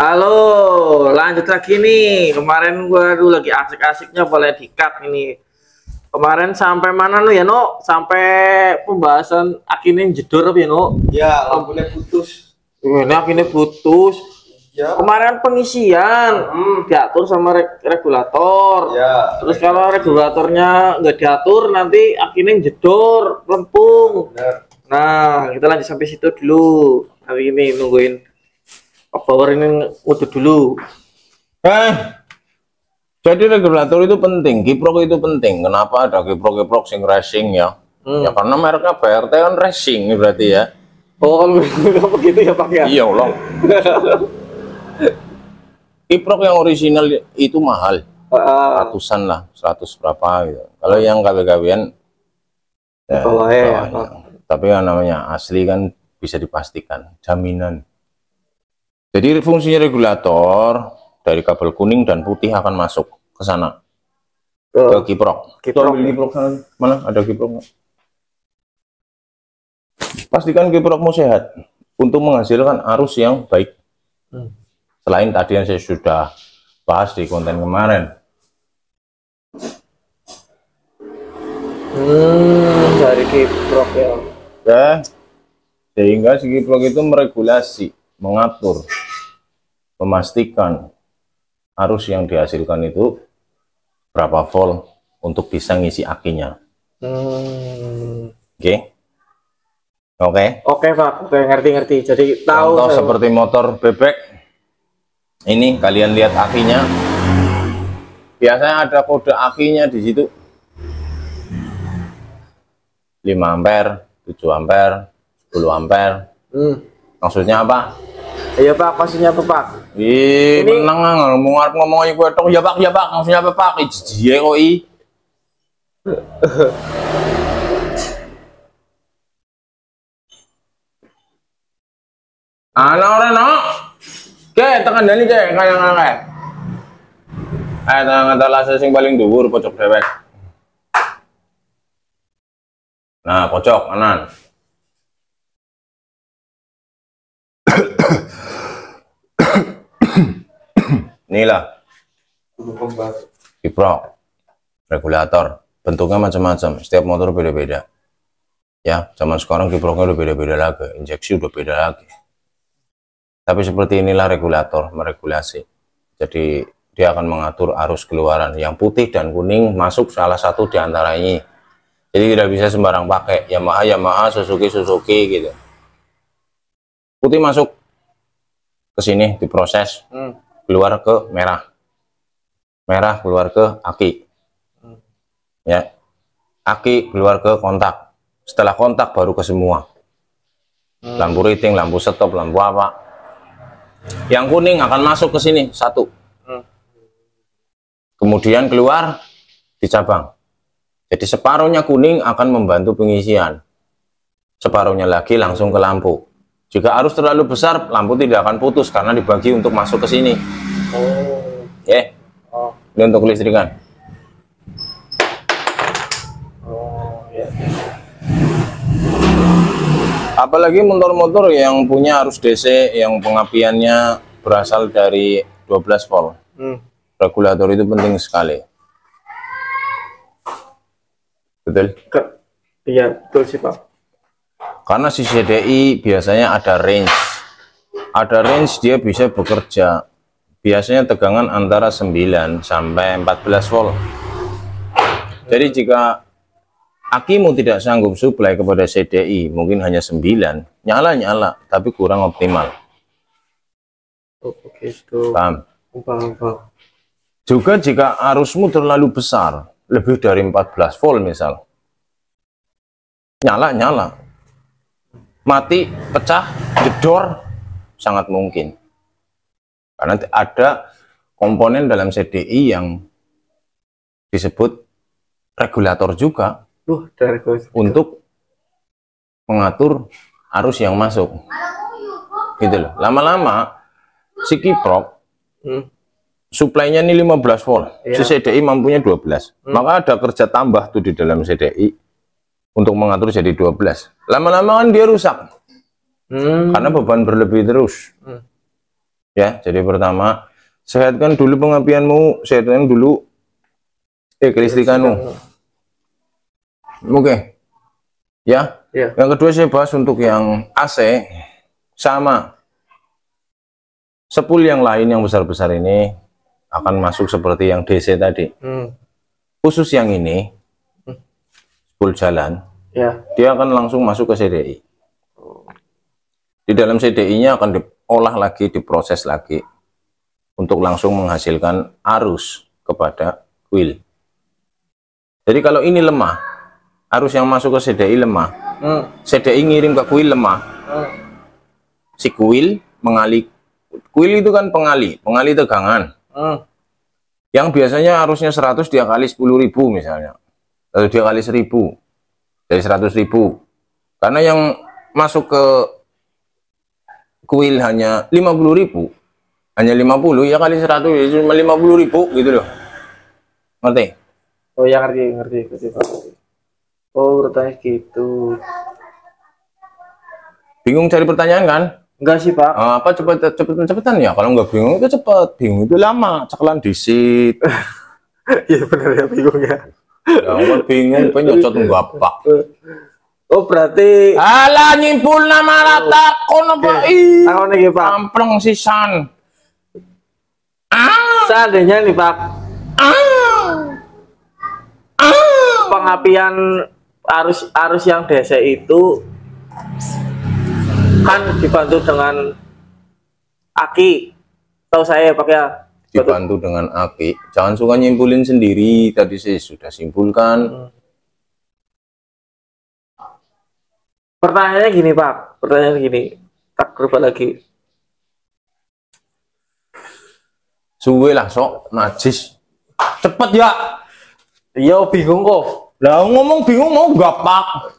Halo, lanjut lagi nih. Kemarin gua dulu lagi asik-asiknya boleh di-cut ini. Kemarin sampai mana nu ya, No? Sampai pembahasan akhirnya jedor apa ya, No? Ya, lampunya putus. Ini akhirnya putus. Ya. Kemarin pengisian diatur sama regulator. Ya. Terus kalau regulatornya nggak diatur nanti akhirnya jedor, lempung. Benar. Nah, kita lanjut sampai situ dulu. Hari ini nungguin power ini udah dulu. Jadi regulator itu penting, kiprok itu penting. Kenapa ada kiprok-kiprok sing racing ya? Ya karena mereknya BRT kan racing berarti ya. Oh, kalau begitu ya Pak ya? Iya loh. Kiprok yang original itu mahal, ratusan lah, 100 berapa gitu. Kalau yang KW-KWan, ya, tapi yang namanya asli kan bisa dipastikan, jaminan. Jadi fungsinya regulator dari kabel kuning dan putih akan masuk ke sana, ke kiprok. Kiprok. Kiprok sana. Mana ada kiprok? Pastikan kiprokmu sehat untuk menghasilkan arus yang baik. Selain tadi yang saya sudah bahas di konten kemarin. Dari kiprok ya. Ya, sehingga si kiprok itu meregulasi, mengatur, memastikan arus yang dihasilkan itu berapa volt untuk bisa ngisi akinya. Oke. Oke Pak, oke ngerti. Jadi tahu. Contoh seperti motor bebek. Ini kalian lihat akinya. Biasanya ada kode akinya di situ. 5 ampere, 7 ampere, 10 ampere. Maksudnya apa? Iya Pak, maksudnya apa Pak? Ih, menang ngomong iku tok ya Pak, maksudnya apa Pak? Ijiye kok i. Ana ora no. Oke, tekan dani cek kaya ngene. Tekan atas sing paling dhuwur pojok dewek. Nah, pojok kanan. Inilah kiprok regulator, bentuknya macam-macam, setiap motor beda-beda ya. Zaman sekarang kiproknya udah beda-beda lagi, injeksi udah beda lagi, tapi seperti inilah regulator, meregulasi. Jadi dia akan mengatur arus keluaran. Yang putih dan kuning masuk salah satu di antara ini, jadi tidak bisa sembarang pakai. Yamaha, Suzuki gitu. Putih masuk ke sini, diproses, keluar ke merah keluar ke aki, ya, aki keluar ke kontak, setelah kontak baru ke semua, lampu riting, lampu stop, lampu apa. Yang kuning akan masuk ke sini satu, kemudian keluar di cabang. Jadi separuhnya kuning akan membantu pengisian, separuhnya lagi langsung ke lampu. Jika arus terlalu besar, lampu tidak akan putus karena dibagi untuk masuk ke sini. Ini untuk kelistrikan. Apalagi motor-motor yang punya arus DC yang pengapiannya berasal dari 12 volt. Regulator itu penting sekali. Betul? Iya, betul sih Pak. Karena si CDI biasanya ada range. Ada range, dia bisa bekerja. Biasanya tegangan antara 9 sampai 14 volt. Jadi jika akimu tidak sanggup suplai kepada CDI, mungkin hanya 9, nyala, tapi kurang optimal. Begitu. Paham? Paham. Juga jika arusmu terlalu besar, lebih dari 14 volt misal, nyala, mati, pecah, jedor, sangat mungkin. Karena ada komponen dalam CDI yang disebut regulator juga, untuk mengatur arus yang masuk. Gitu loh. Lama-lama si kiprok suplainya ini 15 volt, si CDI mampunya 12. Maka ada kerja tambah tuh di dalam CDI untuk mengatur jadi 12. Lama-lama kan dia rusak. Karena beban berlebih terus. Ya, jadi pertama, sehatkan dulu pengapianmu, sehatkan dulu kelistrikanmu. Oke. Ya. Ya. Yang kedua saya bahas untuk yang AC sama. Spool yang lain yang besar-besar ini akan masuk seperti yang DC tadi. Khusus yang ini, spool jalan, Ya. dia akan langsung masuk ke CDI. Di dalam CDI-nya akan diolah lagi, diproses lagi untuk langsung menghasilkan arus kepada kuil. Jadi kalau ini lemah, arus yang masuk ke CDI lemah, CDI ngirim ke kuil lemah, si kuil mengalih. Kuil itu kan pengalih tegangan. Yang biasanya arusnya 100 dia kali 10.000 misalnya, atau dia kali 1.000, jadi 100.000. Karena yang masuk ke kuil hanya 50.000, hanya 50 ya kali 100 ya cuma 50.000 gitu loh. Ngerti? Oh ya, ngerti Pak. Oh, bertanya gitu. Bingung cari pertanyaan kan? Enggak sih Pak. Apa cepetan ya? Kalau nggak bingung itu cepet, bingung itu lama, cakalan disit. Iya benar ya, bingung ya. Ya bingung, penyocot bapak. Oh berarti alah nyimpul nama rata kono Pak. Aku nih Pak. Ampleng sisan. Seandainya nih Pak, pengapian arus yang DC itu kan dibantu dengan aki, tahu saya Pak ya. Dibantu dengan aki, jangan suka nyimpulin sendiri, tadi saya sudah simpulkan. Pertanyaannya gini Pak, tak berubah lagi. Suwe lah sok, najis. Cepet ya. Iya bingung kok. Lah ngomong bingung mau gapak.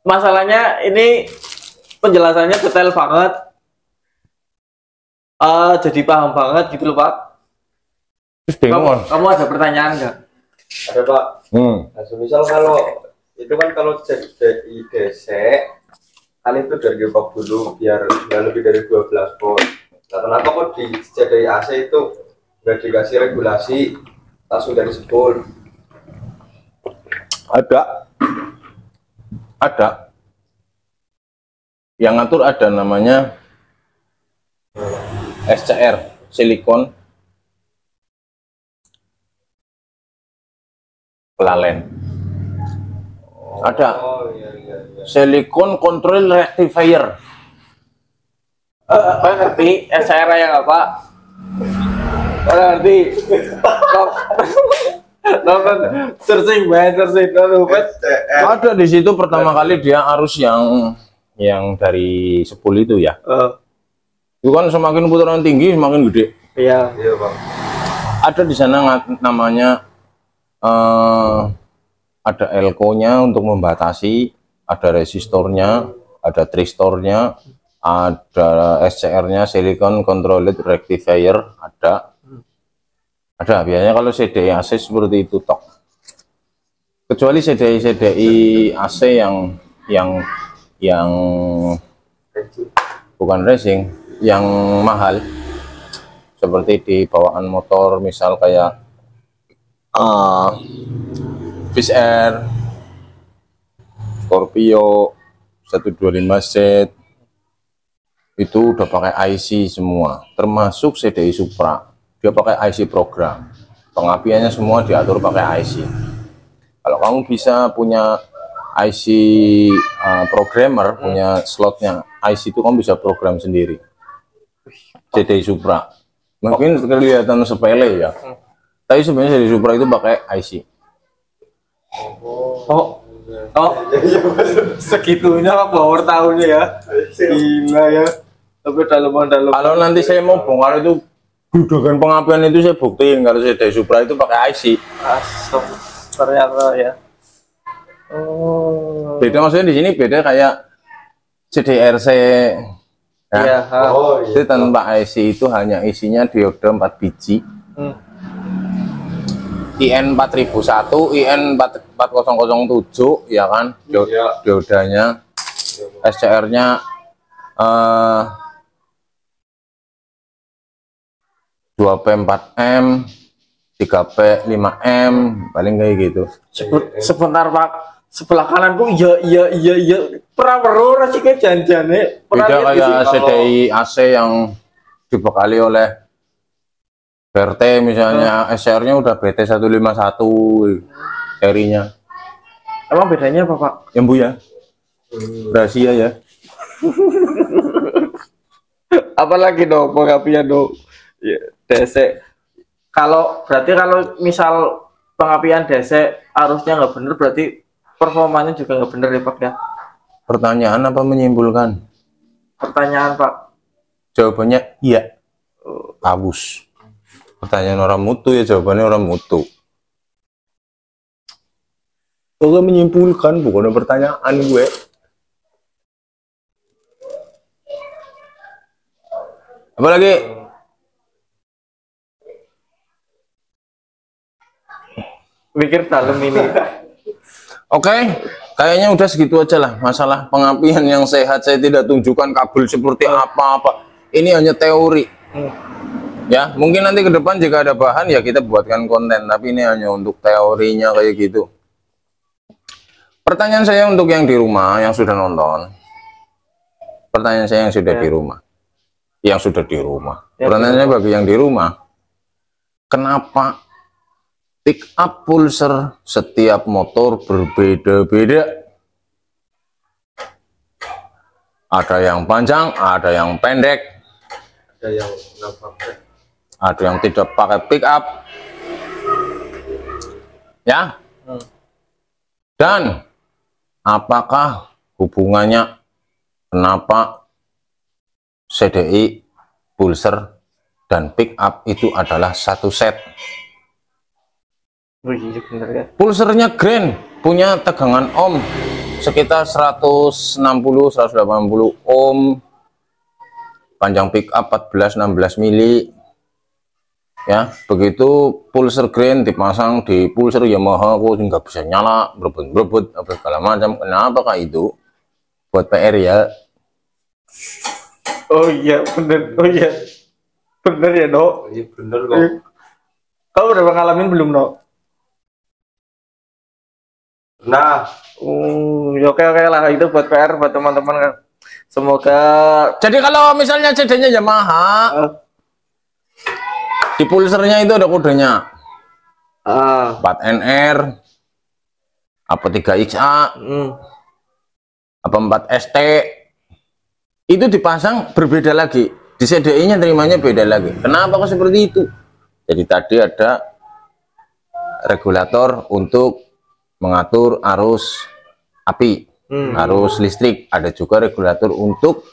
Masalahnya ini penjelasannya detail banget. Jadi paham banget gitu loh Pak. Terus bingung. Kamu ada pertanyaan nggak? Ada Pak. Nah, misal kalau itu kan kalau jadi DC kan itu dari 40 biar nggak lebih dari 12 volt. Nah kenapa kok di CDI AC itu nggak dikasih regulasi langsung dari spool? Ada yang ngatur, ada namanya SCR, silikon kelalen. Ada silikon control rectifier. Pak ngerti SCR yang apa? Pak ngerti. Nonton searching. Ada di situ pertama kali dia arus yang dari spool itu ya. Itu kan semakin putaran tinggi semakin gede. Iya. Iya Pak. Ada di sana namanya ada elko-nya untuk membatasi, ada resistornya, ada tristornya, ada SCR-nya, silicon controlled rectifier, ada biasanya kalau CDI AC seperti itu tok. Kecuali CDI AC yang bukan racing, yang mahal, seperti di bawaan motor misal kayak Fish Air, Scorpio 125Z, itu udah pakai IC semua, termasuk CDI Supra, dia pakai IC program, pengapiannya semua diatur pakai IC. Kalau kamu bisa punya IC programmer, punya slotnya IC itu, kamu bisa program sendiri. CDI Supra mungkin kelihatan sepele ya, tapi sebenarnya CDI Supra itu pakai IC. Oh, segitunya Pak power tahunnya ya. Gila ya. Tapi dalam. Kalau nanti saya mau bongkar itu gudogan pengapian itu, saya buktiin kalau CDI Supra itu pakai IC. Asem, ternyata ya. Oh. Beda maksudnya di sini beda kayak CDRC. Iya. Itu tanpa IC itu hanya isinya dioda 4 biji. IN 4001, IN 4007 ya kan, diodanya, SCR-nya 2P 4M, 3P 5M, paling kayak gitu. Sebentar Pak, sebelah kananku iya pernah berora sih kayak janjane. Beda kayak CDI AC yang dibekali oleh BRT misalnya, SR-nya udah BT151 serinya. Emang bedanya apa Pak? Yang Bu ya, rahasia ya. Apalagi dong pengapian dong ya, DC. Kalau berarti kalau misal pengapian DC arusnya nggak bener, berarti performanya juga nggak bener ya Pak ya? Pertanyaan apa menyimpulkan? Pertanyaan Pak. Jawabannya iya. Bagus. Pertanyaan orang mutu ya, jawabannya orang mutu. Gue menyimpulkan, bukan pertanyaan gue. Apalagi? Mikir dalam ini. Oke, kayaknya udah segitu aja lah. Masalah pengapian yang sehat saya tidak tunjukkan kabel seperti apa-apa. Ini hanya teori. Ya, mungkin nanti ke depan jika ada bahan ya kita buatkan konten. Tapi ini hanya untuk teorinya kayak gitu. Pertanyaan saya untuk yang di rumah, yang sudah nonton. Pertanyaan saya yang sudah di rumah. Yang sudah di rumah. Pertanyaannya bagi yang di rumah. Kenapa pick up pulsar setiap motor berbeda-beda? Ada yang panjang, ada yang pendek, ada yang nggak pakai, ada yang tidak pakai pick up. Ya. Dan apakah hubungannya kenapa CDI, pulsar, dan pick up itu adalah satu set? Oh iya bener ya. Pulsernya Grand, punya tegangan ohm sekitar 160-180 ohm, panjang pick up 14-16 mili. Ya, begitu pulser Grand dipasang di pulser Yamaha, kok nggak bisa nyala, berebut apa segala macam. Kenapa itu? Buat PR ya. Oh iya bener, oh iya bener ya Dok. iya bener kok. Kamu udah ngalamin belum Dok? Nah, Ya oke lah, itu buat PR buat teman-teman kan. Semoga. Jadi kalau misalnya CD-nya Yamaha, di pulsernya itu ada kodenya 4NR, apa 3XA, apa 4ST, itu dipasang berbeda lagi. Di CDI-nya terimanya beda lagi. Kenapa kok seperti itu? Jadi tadi ada regulator untuk mengatur arus api, arus listrik. Ada juga regulator untuk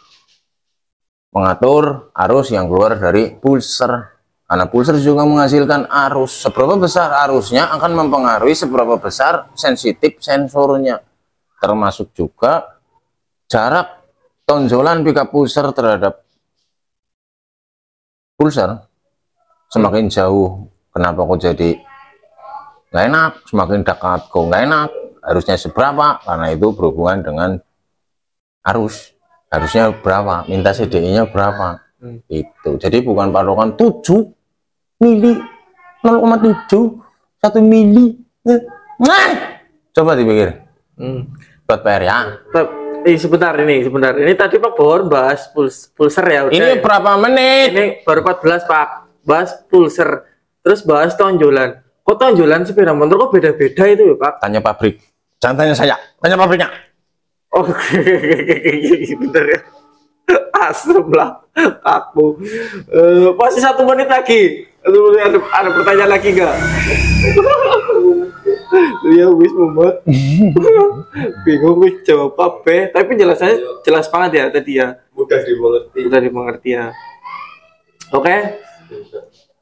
mengatur arus yang keluar dari pulser. Karena pulser juga menghasilkan arus. Seberapa besar arusnya akan mempengaruhi seberapa besar sensitif sensornya. Termasuk juga jarak tonjolan pickup pulser terhadap pulser. Semakin jauh, kenapa kok jadi nggak enak? Semakin dekat kok nggak enak. Harusnya seberapa? Karena itu berhubungan dengan arus. Harusnya berapa? Minta CDI-nya berapa? Itu. Jadi bukan patokan 7 mili, 0,7, 1 mili. Nah, coba dipikir. Buat PR ya. Sebentar ini. Ini tadi Pak Bor bahas pulser ya. Udah, Ini ya? berapa menit? Ini baru 14 Pak. Bahas pulser. Terus bahas tonjolan. Kok tonjolan sepeda motor kok beda-beda itu ya Pak? Tanya pabrik. Jangan tanya saya. Tanya pabriknya. Oke, bentar ya. Asem lah aku. Masih 1 menit lagi. Ada pertanyaan lagi nggak? Ya wis mumet. Bingung wis jawab apa? Tapi penjelasannya jelas banget ya tadi ya. mudah dimengerti. Mudah dimengerti ya. Oke.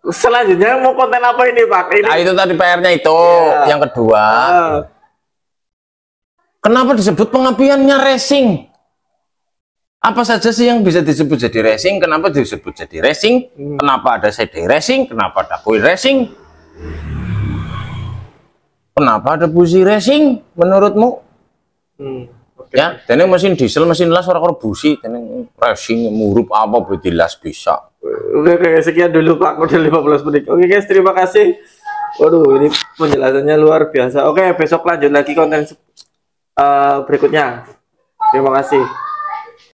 Selanjutnya mau konten apa ini Pak? Ini. Nah, itu tadi PR-nya itu. Ya. Yang kedua. Kenapa disebut pengapiannya racing? Apa saja sih yang bisa disebut jadi racing? Kenapa disebut jadi racing? Kenapa ada CD racing? Kenapa ada coil racing? Kenapa ada busi racing menurutmu? Okay. Ya, dan mesin diesel, mesin las orang busi, dan racing murup apa berdilas bisa. Oke, sekian dulu Pak, udah 15 menit. Oke guys, terima kasih. Waduh, ini penjelasannya luar biasa. Oke, besok lanjut lagi konten berikutnya. Terima kasih.